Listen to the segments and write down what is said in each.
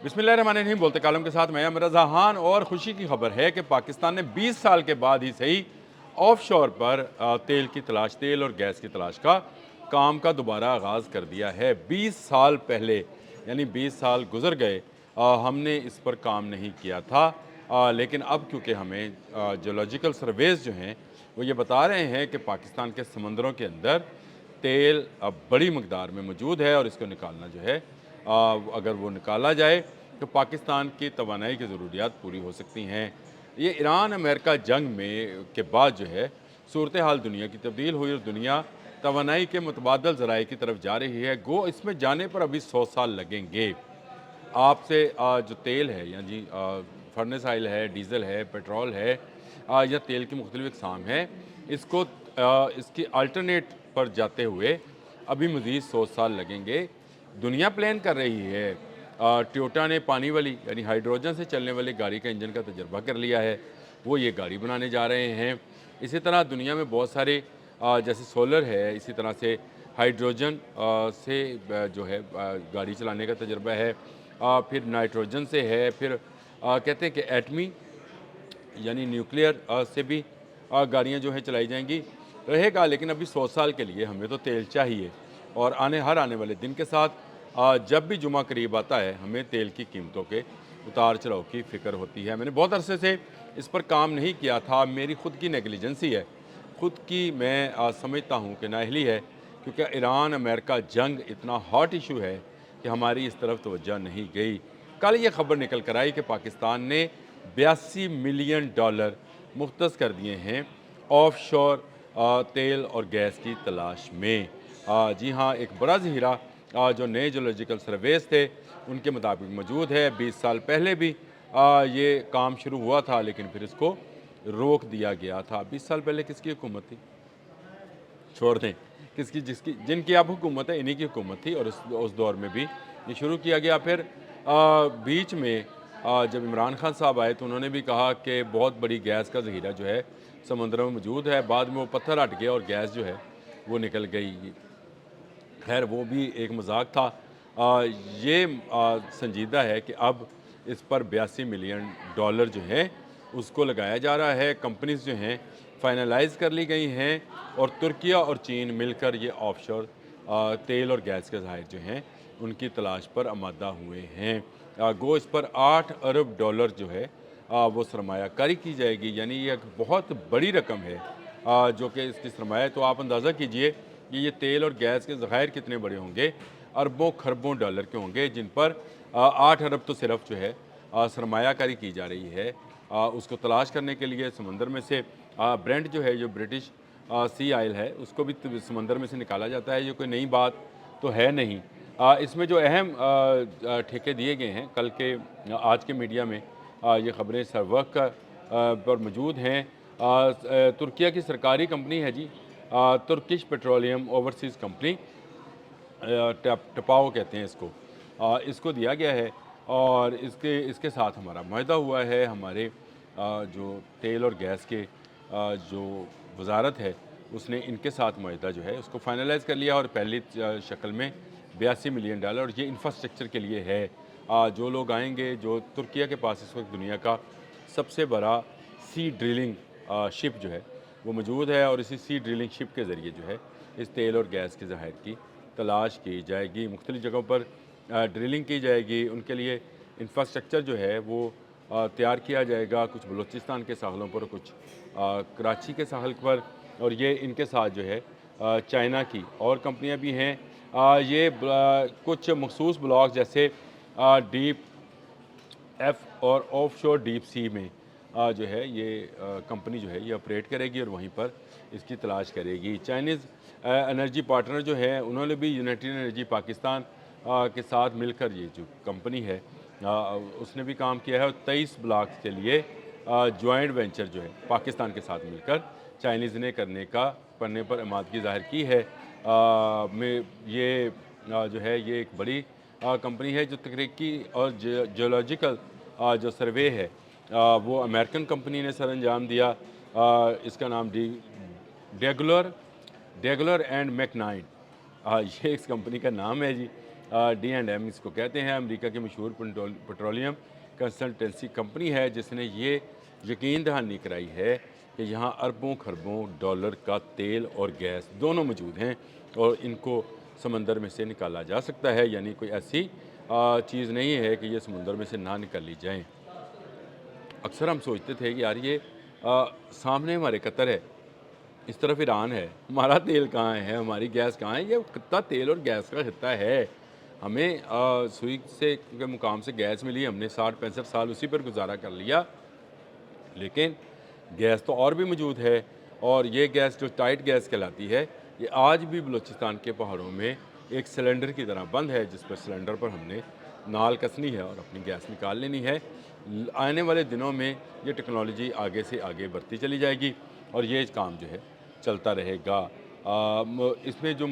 बिस्मिल्लाहिर्रहमानिर्रहीम। बोलते कालम के साथ मैं अमर रज़ा खान। और खुशी की खबर है कि पाकिस्तान ने 20 साल के बाद ही सही ऑफशोर पर तेल और गैस की तलाश का काम का दोबारा आगाज़ कर दिया है। 20 साल पहले यानी 20 साल गुजर गए, हमने इस पर काम नहीं किया था। लेकिन अब क्योंकि हमें जियोलॉजिकल सर्वेज जो हैं वो ये बता रहे हैं कि पाकिस्तान के समंदरों के अंदर तेल बड़ी मकदार में मौजूद है, और इसको निकालना जो है, अगर वो निकाला जाए तो पाकिस्तान की तवानाई की ज़रूरियात पूरी हो सकती हैं। ये ईरान अमेरिका जंग में के बाद जो है सूरत हाल दुनिया की तब्दील हुई, और दुनिया तवानाई के मुतबादल ज़राए की तरफ जा रही है। गो इसमें जाने पर अभी 100 साल लगेंगे। आपसे जो तेल है या जी फर्नेस आयल है, डीज़ल है, पेट्रोल है, या तेल की मुख्तलिफ अक़साम हैं, इसको इसकी अल्टरनेट पर जाते हुए अभी मज़ीद 100 साल लगेंगे। दुनिया प्लान कर रही है। टोयोटा ने पानी वाली यानी हाइड्रोजन से चलने वाली गाड़ी का इंजन का तजर्बा कर लिया है, वो ये गाड़ी बनाने जा रहे हैं। इसी तरह दुनिया में बहुत सारे जैसे सोलर है, इसी तरह से हाइड्रोजन से जो है गाड़ी चलाने का तजर्बा है। फिर नाइट्रोजन से है, फिर कहते हैं कि एटमी यानी न्यूक्लियर से भी गाड़ियाँ जो हैं चलाई जाएंगी रहेगा। लेकिन अभी 100 साल के लिए हमें तो तेल चाहिए, और हर आने वाले दिन के साथ जब भी जुमा करीब आता है, हमें तेल की कीमतों के उतार चढ़ाव की फ़िक्र होती है। मैंने बहुत अरसे से इस पर काम नहीं किया था। मेरी ख़ुद की नेगलिजेंसी है, ख़ुद की मैं समझता हूँ कि नाअहली है, क्योंकि ईरान अमेरिका जंग इतना हॉट इशू है कि हमारी इस तरफ तवज्जो नहीं गई। कल ये खबर निकल कर आई कि पाकिस्तान ने 82 मिलियन डॉलर मुख्तस कर दिए हैं ऑफशोर तेल और गैस की तलाश में। जी हाँ, एक बड़ा ज़हीरा जो नए जियोलॉजिकल सर्वेस थे उनके मुताबिक मौजूद है। 20 साल पहले भी ये काम शुरू हुआ था, लेकिन फिर इसको रोक दिया गया था। 20 साल पहले किसकी हुकूमत थी? छोड़ दें, किसकी जिसकी जिनकी अब हुकूमत है, इन्हीं की हुकूमत थी, और उस दौर में भी ये शुरू किया गया। फिर बीच में जब इमरान खान साहब आए तो उन्होंने भी कहा कि बहुत बड़ी गैस का ज़हीरा जो है समंदरों में मौजूद है। बाद में वो पत्थर हट गया और गैस जो है वो निकल गई। खैर, वो भी एक मजाक था। ये संजीदा है कि अब इस पर 82 मिलियन डॉलर जो है उसको लगाया जा रहा है। कंपनीज जो हैं फाइनलाइज कर ली गई हैं, और तुर्किया और चीन मिलकर ये ऑफशोर तेल और गैस के ज़खायर जो हैं उनकी तलाश पर आमादा हुए हैं। गो इस पर 8 अरब डॉलर जो है वो सरमायाकारी की जाएगी। यानी ये एक बहुत बड़ी रकम है जो कि इसकी सरमाया। तो आप अंदाज़ा कीजिए कि ये तेल और गैस के ज़खायर कितने बड़े होंगे, अरबों खरबों डॉलर के होंगे, जिन पर 8 अरब तो सिर्फ जो है सरमायाकारी की जा रही है। उसको तलाश करने के लिए समंदर में से ब्रेंट जो है, जो ब्रिटिश सी आयल है, उसको भी समंदर में से निकाला जाता है। ये कोई नई बात तो है नहीं। इसमें जो अहम ठेके दिए गए हैं, कल के आज के मीडिया में ये खबरें सरवक पर मौजूद हैं। तुर्किया की सरकारी कंपनी है जी, तुर्किश पेट्रोलियम ओवरसीज़ कंपनी, टपाओ कहते हैं इसको। इसको दिया गया है, और इसके साथ हमारा मुआहदा हुआ है। हमारे जो तेल और गैस के जो वजारत है उसने इनके साथ मुआहदा जो है उसको फाइनलाइज़ कर लिया, और पहली शक्ल में 82 मिलियन डॉलर, और ये इंफ्रास्ट्रक्चर के लिए है। जो लोग आएंगे, जो तुर्किया के पास इस वक्त दुनिया का सबसे बड़ा सी ड्रिलिंग शिप जो है वो मौजूद है, और इसी सी ड्रिलिंग शिप के ज़रिए जो है इस तेल और गैस के ज़खायर की तलाश की जाएगी। मुख्तलिफ़ जगहों पर ड्रिलिंग की जाएगी। उनके लिए इंफ्रास्ट्रक्चर जो है वो तैयार किया जाएगा, कुछ बलूचिस्तान के साहलों पर, कुछ कराची के साहल पर, और ये इनके साथ जो है चाइना की और कंपनियां भी हैं। ये कुछ मखसूस ब्लॉक जैसे डीप एफ और ऑफशोर डीप सी में जो है ये कंपनी जो है ये ऑपरेट करेगी, और वहीं पर इसकी तलाश करेगी। चाइनीज़ एनर्जी पार्टनर जो है उन्होंने भी यूनाइटेड एनर्जी पाकिस्तान के साथ मिलकर, ये जो कंपनी है उसने भी काम किया है, और 23 ब्लॉक के लिए जॉइंट वेंचर जो है पाकिस्तान के साथ मिलकर चाइनीज़ ने करने पर आमादगी ज़ाहिर की है। में ये जो है ये एक बड़ी कंपनी है। जो तकनीकी और जियोलॉजिकल जो सर्वे है वो अमेरिकन कंपनी ने सर अंजाम दिया। इसका नाम डेगुलर एंड मैकनाइन, ये इस कंपनी का नाम है जी। D&M इसको कहते हैं, अमेरिका की मशहूर पेट्रोलियम कंसल्टेंसी कंपनी है जिसने ये यकीन दहानी कराई है कि यहाँ अरबों खरबों डॉलर का तेल और गैस दोनों मौजूद हैं और इनको समंदर में से निकाला जा सकता है, यानी कोई ऐसी चीज़ नहीं है कि ये समुंदर में से ना निकाली जाएँ। अक्सर हम सोचते थे कि यार ये सामने हमारे कतर है, इस तरफ ईरान है, हमारा तेल कहाँ है, हमारी गैस कहाँ है? ये कितना तेल और गैस का खित्ता है। हमें सुई से के मुकाम से गैस मिली, हमने 60-65 साल उसी पर गुज़ारा कर लिया, लेकिन गैस तो और भी मौजूद है और ये गैस जो टाइट गैस कहलाती है, ये आज भी बलूचिस्तान के पहाड़ों में एक सिलेंडर की तरह बंद है, जिस पर सिलेंडर पर हमने नाल कसनी है और अपनी गैस निकाल लेनी है। आने वाले दिनों में ये टेक्नोलॉजी आगे से आगे बढ़ती चली जाएगी और ये काम जो है चलता रहेगा। इसमें जो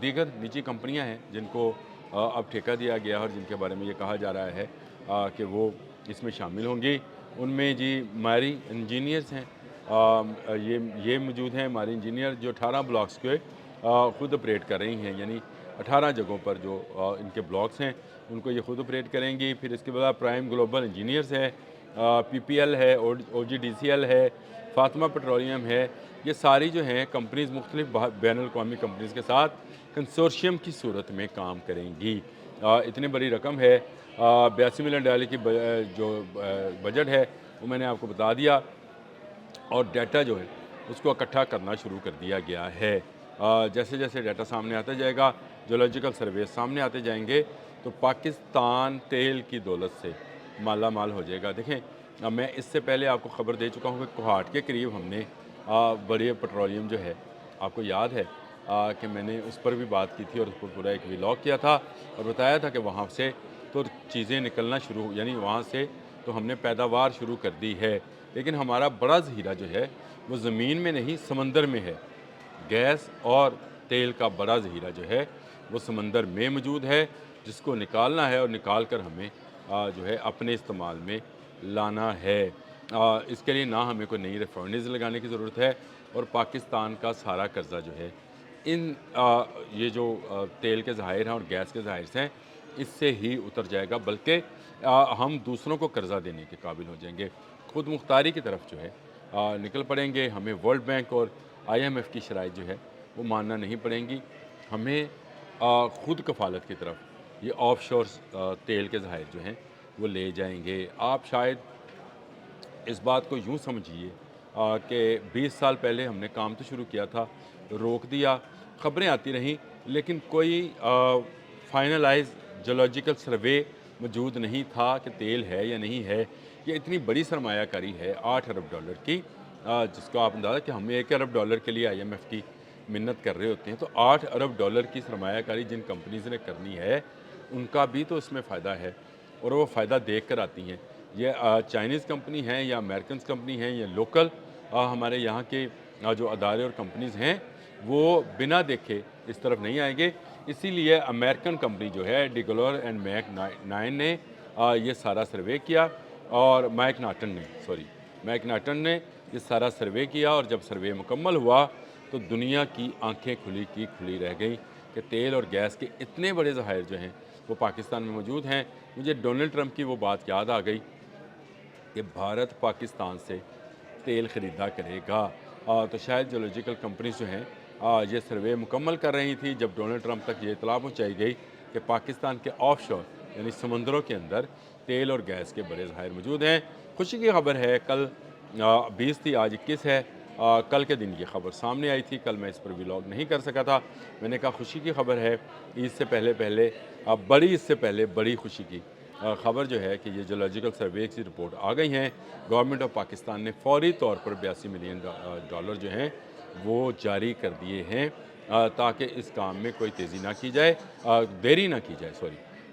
दीगर निजी कंपनियां हैं जिनको अब ठेका दिया गया और जिनके बारे में ये कहा जा रहा है कि वो इसमें शामिल होंगी, उनमें जी मारी इंजीनियर्स हैं, ये मौजूद हैं मारी इंजीनियर जो 18 ब्लॉक्स के खुद ऑपरेट कर रही हैं, यानी 18 जगहों पर जो इनके ब्लॉक्स हैं उनको ये खुद ऑपरेट करेंगी। फिर इसके बाद प्राइम ग्लोबल इंजीनियर्स है, PPL है, OGDCL है, फातिमा पेट्रोलियम है। ये सारी जो हैं कंपनीज़ मुख्तलिफ बैनुल-अक़वामी कंपनीज़ के साथ कंसोर्शियम की सूरत में काम करेंगी। इतनी बड़ी रकम है, 82 मिलियन डॉलर की जो बजट है वो मैंने आपको बता दिया और डाटा जो है उसको इकट्ठा करना शुरू कर दिया गया है। जैसे जैसे डाटा सामने आता जाएगा, जियोलॉजिकल सर्वे सामने आते जाएंगे, तो पाकिस्तान तेल की दौलत से माला माल हो जाएगा। देखें, मैं इससे पहले आपको ख़बर दे चुका हूँ कि कोहाट के करीब हमने बड़े पेट्रोलियम जो है, आपको याद है कि मैंने उस पर भी बात की थी और उस पर पूरा एक व्लॉग किया था और बताया था कि वहाँ से तो चीज़ें निकलना शुरू, यानी वहाँ से तो हमने पैदावार शुरू कर दी है, लेकिन हमारा बड़ा ज़हीरा जो है वो ज़मीन में नहीं समंदर में है। गैस और तेल का बड़ा ज़हीरा जो है वो समंदर में मौजूद है, जिसको निकालना है और निकाल कर हमें जो है अपने इस्तेमाल में लाना है। इसके लिए ना हमें कोई नई रिफाइनरीज लगाने की ज़रूरत है और पाकिस्तान का सारा कर्जा जो है इन ये जो तेल के ज़खायर हैं और गैस के ज़खायर हैं इससे ही उतर जाएगा, बल्कि हम दूसरों को कर्जा देने के काबिल हो जाएंगे, खुद मुख्तारी की तरफ जो है निकल पड़ेंगे। हमें वर्ल्ड बैंक और IMF की शराइत जो है वो मानना नहीं पड़ेंगी, हमें खुद कफालत की तरफ ये ऑफशोर तेल के ज़खायर जो हैं वो ले जाएंगे। आप शायद इस बात को यूँ समझिए कि 20 साल पहले हमने काम तो शुरू किया था, रोक दिया, ख़बरें आती रहीं, लेकिन कोई फाइनलाइज जियोलॉजिकल सर्वे मौजूद नहीं था कि तेल है या नहीं है। ये इतनी बड़ी सरमायाकारी है 8 अरब डॉलर की, जिसको आप अंदाज़ा कि हम 1 अरब डॉलर के लिए IMF की मिन्नत कर रहे होते हैं, तो 8 अरब डॉलर की सरमायाकारी जिन कंपनीज़ ने करनी है उनका भी तो इसमें फ़ायदा है और वो फ़ायदा देख कर आती हैं। ये चाइनीज़ कंपनी हैं या अमेरिकन कंपनी हैं या लोकल हमारे यहाँ के जो अदारे और कंपनीज़ हैं वो बिना देखे इस तरफ नहीं आएंगे। इसीलिए अमेरिकन कंपनी जो है डिगलोर एंड मैक-9 ने ये सारा सर्वे किया और मैक-नाटन ने ये सारा सर्वे किया और जब सर्वे मुकम्मल हुआ तो दुनिया की आंखें खुली की खुली रह गई कि तेल और गैस के इतने बड़े ज़खायर जो हैं वो पाकिस्तान में मौजूद हैं। मुझे डोनाल्ड ट्रंप की वो बात याद आ गई कि भारत पाकिस्तान से तेल ख़रीदा करेगा। तो शायद जियोलॉजिकल कंपनीज जो हैं ये सर्वे मुकम्मल कर रही थी जब डोनाल्ड ट्रंप तक ये इतला पहुँचाई गई कि पाकिस्तान के ऑफशोर यानी समंदरों के अंदर तेल और गैस के बड़े ज़खायर मौजूद हैं। खुशी की खबर है, कल 20 थी, आज 21 है। कल के दिन ये खबर सामने आई थी, कल मैं इस पर व्लॉग नहीं कर सका था। मैंने कहा खुशी की खबर है, ईद से पहले बड़ी खुशी की खबर जो है कि ये जियोलॉजिकल सर्वे की रिपोर्ट आ गई हैं। गवर्नमेंट ऑफ पाकिस्तान ने फौरी तौर पर 82 मिलियन डॉलर जो हैं वो जारी कर दिए हैं ताकि इस काम में कोई तेज़ी ना की जाए, देरी ना की जाए,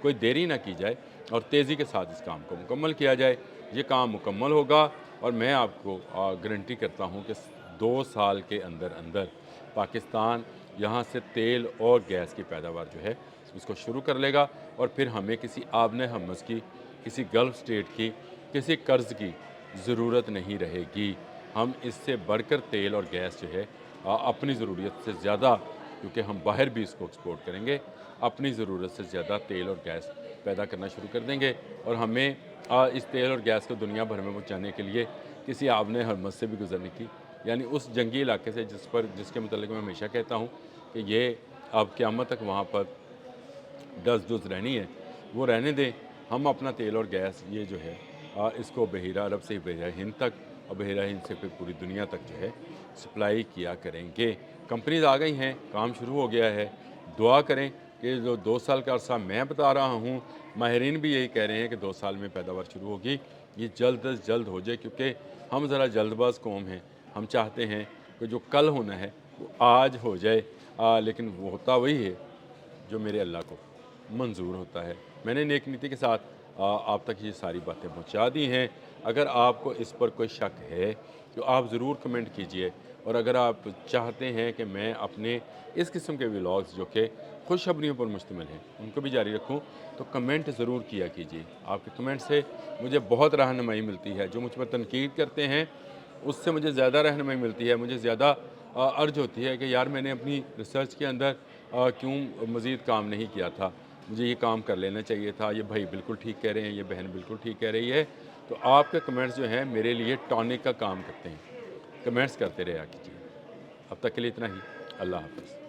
कोई देरी ना की जाए और तेज़ी के साथ इस काम को मुकम्मल किया जाए। ये काम मुकम्मल होगा और मैं आपको गारंटी करता हूँ कि 2 साल के अंदर अंदर पाकिस्तान यहाँ से तेल और गैस की पैदावार जो है इसको शुरू कर लेगा और फिर हमें किसी आबने हमस की, किसी गल्फ़ स्टेट की, किसी कर्ज़ की ज़रूरत नहीं रहेगी। हम इससे बढ़कर तेल और गैस जो है अपनी ज़रूरियत से ज़्यादा, क्योंकि हम बाहर भी इसको एक्सपोर्ट करेंगे, अपनी ज़रूरत से ज़्यादा तेल और गैस पैदा करना शुरू कर देंगे और हमें इस तेल और गैस को दुनिया भर में पहुँचाने के लिए किसी आबने हरमत से भी गुजरने की, यानी उस जंगी इलाके से जिसके मतलब मैं हमेशा कहता हूँ कि ये अब क़यामत तक वहाँ पर डस-डुस रहनी है, वो रहने दें। हम अपना तेल और गैस ये जो है इसको बहीरा अरब से बहीरा हिंद तक और बहीरा हिंद से फिर पूरी दुनिया तक जो है सप्लाई किया करेंगे। कंपनीज़ आ गई हैं, काम शुरू हो गया है। दुआ करें कि जो 2 साल का अरसा मैं बता रहा हूँ, माहिरीन भी यही कह रहे हैं कि 2 साल में पैदावार शुरू होगी। ये जल्द अज़ जल्द हो जाए, क्योंकि हम ज़रा जल्दबाज़ कौम हैं। हम चाहते हैं कि जो कल होना है वो आज हो जाए, लेकिन वो होता वही है जो मेरे अल्लाह को मंज़ूर होता है। मैंने नेक नीति के साथ आप तक ये सारी बातें पहुँचा दी हैं। अगर आपको इस पर कोई शक है तो आप ज़रूर कमेंट कीजिए, और अगर आप चाहते हैं कि मैं अपने इस किस्म के व्लॉग्स जो कि खुशखबरियों पर मुश्तमिल हैं उनको भी जारी रखूं, तो कमेंट ज़रूर किया कीजिए। आपके कमेंट से मुझे बहुत रहनुमाई मिलती है। जो मुझ पर तनकीद करते हैं उससे मुझे ज़्यादा रहनुमाई मिलती है, मुझे ज़्यादा अर्ज होती है कि यार मैंने अपनी रिसर्च के अंदर क्यों मज़ीद काम नहीं किया था, मुझे ये काम कर लेना चाहिए था, ये भाई बिल्कुल ठीक कह रहे हैं, ये बहन बिल्कुल ठीक कह रही है। तो आपके कमेंट्स जो हैं मेरे लिए टॉनिक का काम करते हैं। कमेंट्स करते रहा कीजिए। अब तक के लिए इतना ही। अल्लाह हाफ़िज़।